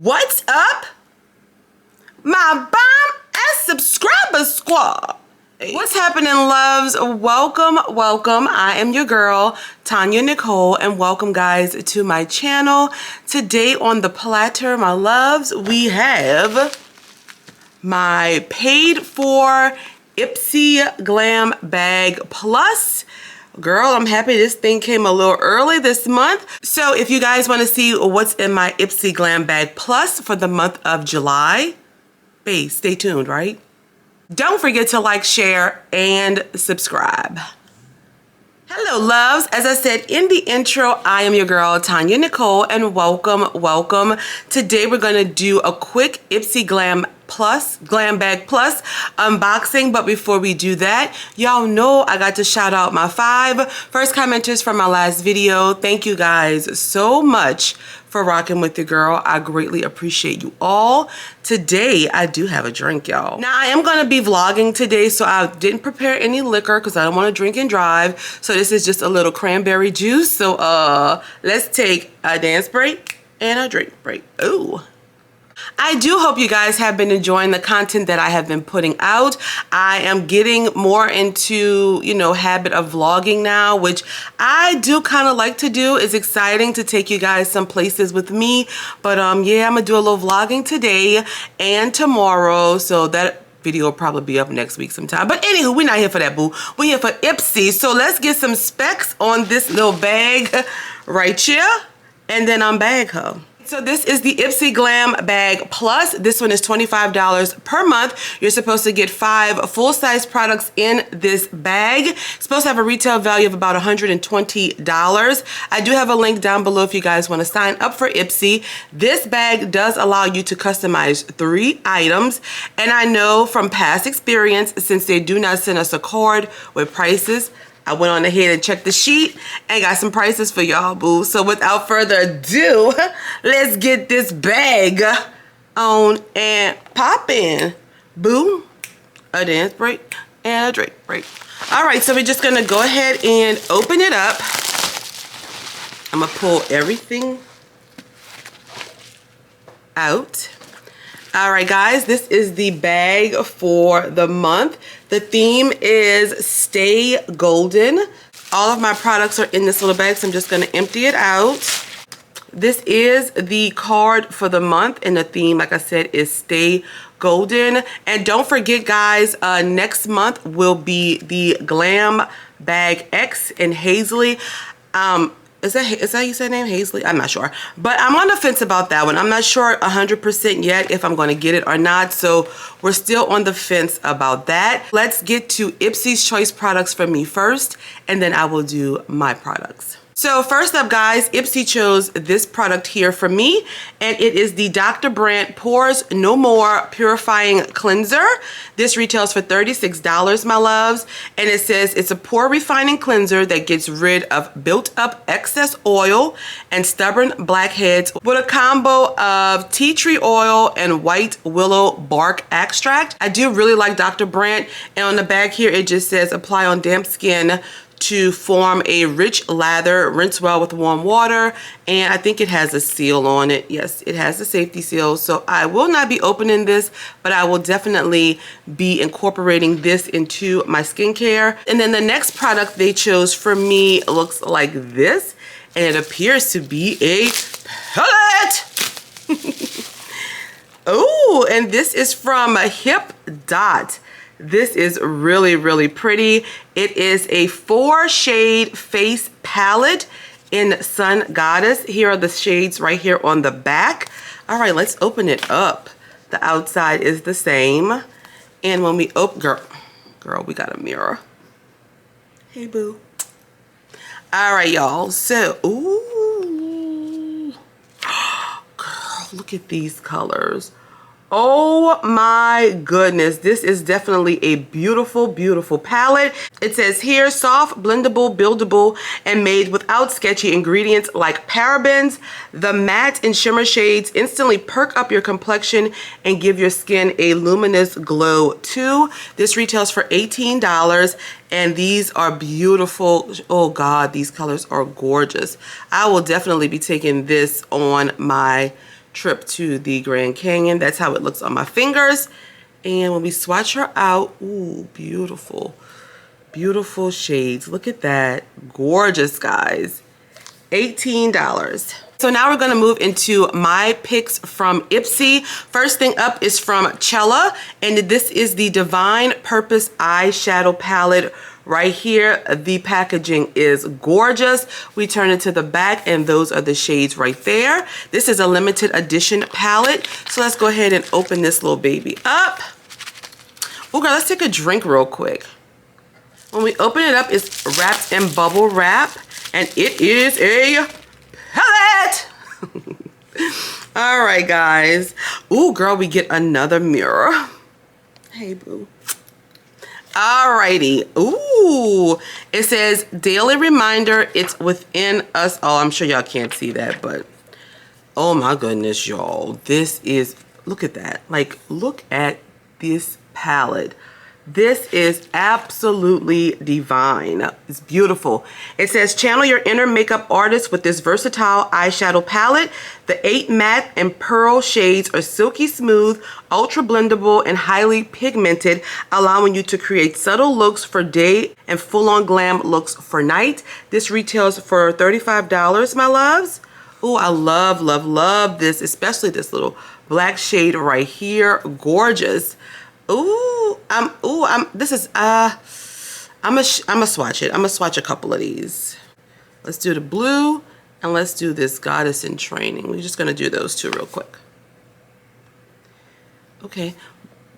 What's up, my bomb and subscriber squad? What's happening, loves? Welcome. I am your girl, Tonyanicole, and welcome, guys, to my channel. Today on the platter, my loves, we have my paid for Ipsy Glam Bag Plus. Girl, I'm happy this thing came a little early this month. So if you guys want to see what's in my Ipsy Glam Bag Plus for the month of July, babe, stay tuned, right? Don't forget to like, share, and subscribe. Hello, loves. As I said in the intro, I am your girl, Tonyanicole, and welcome. Today we're going to do a quick Ipsy Glam Bag Plus unboxing. But before we do that, y'all know I got to shout out my 5 first commenters from my last video. Thank you guys so much for rocking with the girl. I greatly appreciate you all. Today, I do have a drink, y'all. Now, I am gonna be vlogging today, so I didn't prepare any liquor because I don't want to drink and drive. So this is just a little cranberry juice. So let's take a dance break and a drink break. Ooh. I do hope you guys have been enjoying the content that I have been putting out. I am getting more into, habit of vlogging now, which I do kind of like to do. It's exciting to take you guys some places with me. But yeah, I'm gonna do a little vlogging today and tomorrow. So that video will probably be up next week sometime. But anywho, we're not here for that, boo. We're here for Ipsy. So let's get some specs on this little bag right here, and then unbag her. So this is the Ipsy Glam Bag Plus. This one is $25 per month. You're supposed to get 5 full-size products in this bag. It's supposed to have a retail value of about $120. I do have a link down below if you guys want to sign up for Ipsy. This bag does allow you to customize 3 items. And I know from past experience, since they do not send us a card with prices, I went on ahead and checked the sheet and got some prices for y'all, boo. So without further ado, let's get this bag on and poppin'. Boo, a dance break and a drink break. All right, so we're just gonna go ahead and open it up. I'm gonna pull everything out. All right, guys, this is the bag for the month. The theme is Stay Golden. All of my products are in this little bag, so I'm just gonna empty it out. This is the card for the month, and the theme, like I said, is Stay Golden. And don't forget, guys, next month will be the Glam Bag X in Hazley. Is that how you say name, Hazley? I'm not sure. But I'm on the fence about that one. I'm not sure 100% yet if I'm going to get it or not. So we're still on the fence about that. Let's get to Ipsy's Choice products for me first, and then I will do my products. So first up, guys, Ipsy chose this product here for me, and it is the Dr. Brandt Pores No More Purifying Cleanser. This retails for $36, my loves, and it says it's a pore refining cleanser that gets rid of built up excess oil and stubborn blackheads with a combo of tea tree oil and white willow bark extract. I do really like Dr. Brandt, and on the back here it just says apply on damp skin to form a rich lather, rinse well with warm water, and I think it has a seal on it. Yes, it has a safety seal, so I will not be opening this, but I will definitely be incorporating this into my skincare. And then the next product they chose for me looks like this, and it appears to be a palette. Oh, and this is from Hip Dot. This is really pretty. It is a 4-shade face palette in Sun Goddess. Here are the shades right here on the back. All right, let's open it up. The outside is the same. And when we open, girl, we got a mirror. Hey, boo. All right, y'all. So, ooh. Girl, look at these colors. Oh my goodness, this is definitely a beautiful palette. It says here, soft, blendable, buildable, and made without sketchy ingredients like parabens. The matte and shimmer shades instantly perk up your complexion and give your skin a luminous glow too. This retails for $18, and these are beautiful. Oh God, these colors are gorgeous. I will definitely be taking this on my trip to the Grand Canyon. That's how it looks on my fingers. And when we swatch her out, ooh, beautiful. Beautiful shades. Look at that. Gorgeous, guys. $18. So now we're going to move into my picks from Ipsy. First thing up is from Cella, and this is the Divine Purpose eyeshadow palette right here. The packaging is gorgeous. We turn it to the back, and those are the shades right there. This is a limited edition palette. So let's go ahead and open this little baby up. Oh, girl, let's take a drink real quick. When we open it up, it's wrapped in bubble wrap, and it is a palette. All right, guys. Ooh, girl, we get another mirror. Hey, boo. Alrighty. Ooh, it says daily reminder. It's within us. Oh, I'm sure y'all can't see that, but oh my goodness, y'all. This is, look at that. Like, look at this palette. This is absolutely divine. It's beautiful. It says channel your inner makeup artist with this versatile eyeshadow palette. The 8 matte and pearl shades are silky smooth, ultra blendable, and highly pigmented, allowing you to create subtle looks for day and full-on glam looks for night. This retails for $35, my loves. Oh, I love, love, love this, especially this little black shade right here. Gorgeous. Ooh, I'm gonna swatch it. I'm gonna swatch a couple of these. Let's do the blue, and let's do this Goddess in Training. We're just gonna do those two real quick. Okay,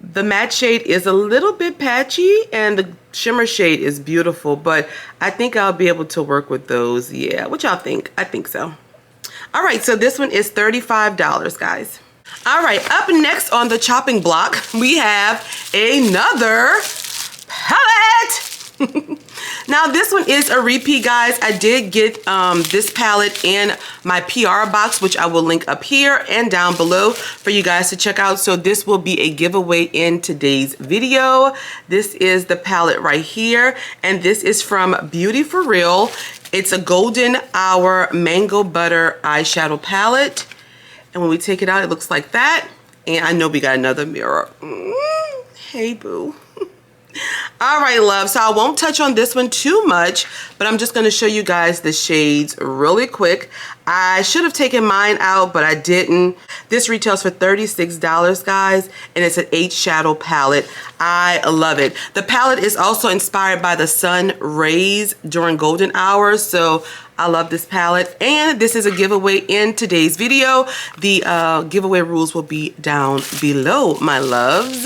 the matte shade is a little bit patchy, and the shimmer shade is beautiful, but I think I'll be able to work with those. Yeah, what y'all think? I think so. All right, so this one is $35, guys. All right, up next on the chopping block, we have another palette. Now, this one is a repeat, guys. I did get this palette in my PR box, which I will link up here and down below for you guys to check out. So this will be a giveaway in today's video. This is the palette right here, and this is from Beauty For Real. It's a Golden Hour Mango Butter eyeshadow palette. And when we take it out, it looks like that. And I know we got another mirror. Hey, boo. All right, love. So I won't touch on this one too much, but I'm just going to show you guys the shades really quick. I should have taken mine out, but I didn't. This retails for $36, guys, and it's an 8 shadow palette. I love it. The palette is also inspired by the sun rays during golden hours, so I love this palette. And this is a giveaway in today's video. The giveaway rules will be down below, my loves.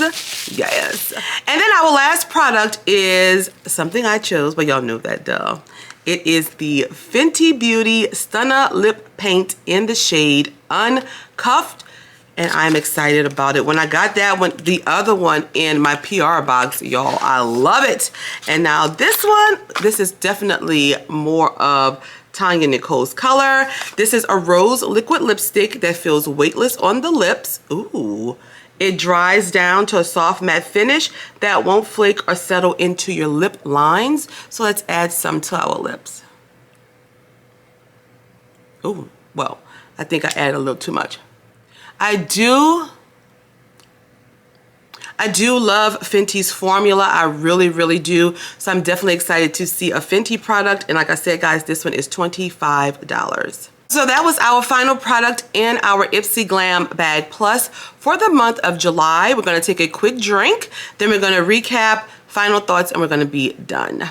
Yes. And then our last product is something I chose, but y'all know that, duh. It is the Fenty Beauty Stunna Lip Paint in the shade Uncuffed, and I'm excited about it. When I got that one, the other one in my PR box, y'all, I love it. And now this one, this is definitely more of Tonyanicole's color. This is a rose liquid lipstick that feels weightless on the lips. Ooh. It dries down to a soft matte finish that won't flake or settle into your lip lines. So let's add some to our lips. Ooh, well, I think I added a little too much. I do love Fenty's formula. I really, really do. So I'm definitely excited to see a Fenty product. And like I said, guys, this one is $25. So that was our final product in our Ipsy Glam Bag Plus for the month of July. We're going to take a quick drink, then we're going to recap, final thoughts, and we're going to be done.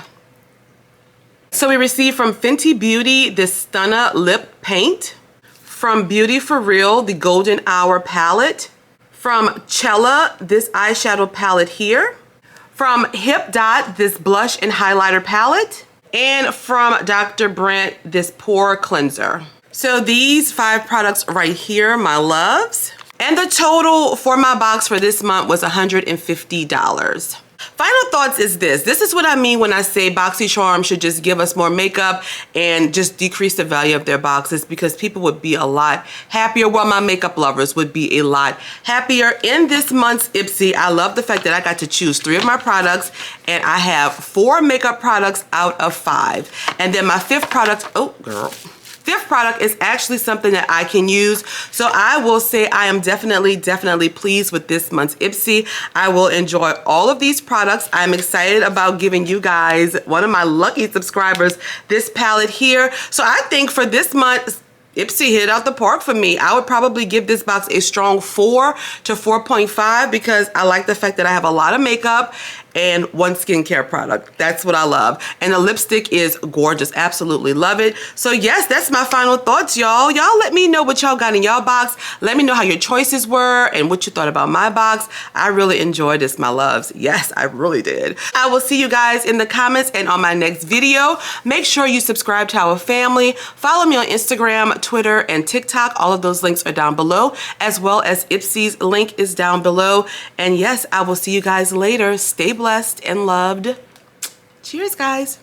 So we received from Fenty Beauty this Stunna Lip Paint, from Beauty For Real the Golden Hour Palette, from Cella this eyeshadow palette here, from Hip Dot this blush and highlighter palette, and from Dr. Brandt this pore cleanser. So these 5 products right here, my loves. And the total for my box for this month was $150. Final thoughts is this. This is what I mean when I say BoxyCharm should just give us more makeup and just decrease the value of their boxes, because people would be a lot happier. Well, my makeup lovers would be a lot happier in this month's Ipsy. I love the fact that I got to choose 3 of my products, and I have 4 makeup products out of 5. And then my 5th product, oh girl, fifth product is actually something that I can use. So I will say I am definitely pleased with this month's Ipsy. I will enjoy all of these products. I'm excited about giving you guys, one of my lucky subscribers, this palette here. So I think for this month, Ipsy hit out the park for me. I would probably give this box a strong 4 to 4.5 because I like the fact that I have a lot of makeup and one skincare product. That's what I love. And the lipstick is gorgeous. Absolutely love it. So yes, that's my final thoughts, y'all. Y'all let me know what y'all got in y'all box. Let me know how your choices were and what you thought about my box. I really enjoyed this, my loves. Yes, I really did. I will see you guys in the comments and on my next video. Make sure you subscribe to our family. Follow me on Instagram, Twitter, and TikTok. All of those links are down below, as well as Ipsy's link is down below. And yes, I will see you guys later. Stay blessed and loved. Cheers, guys.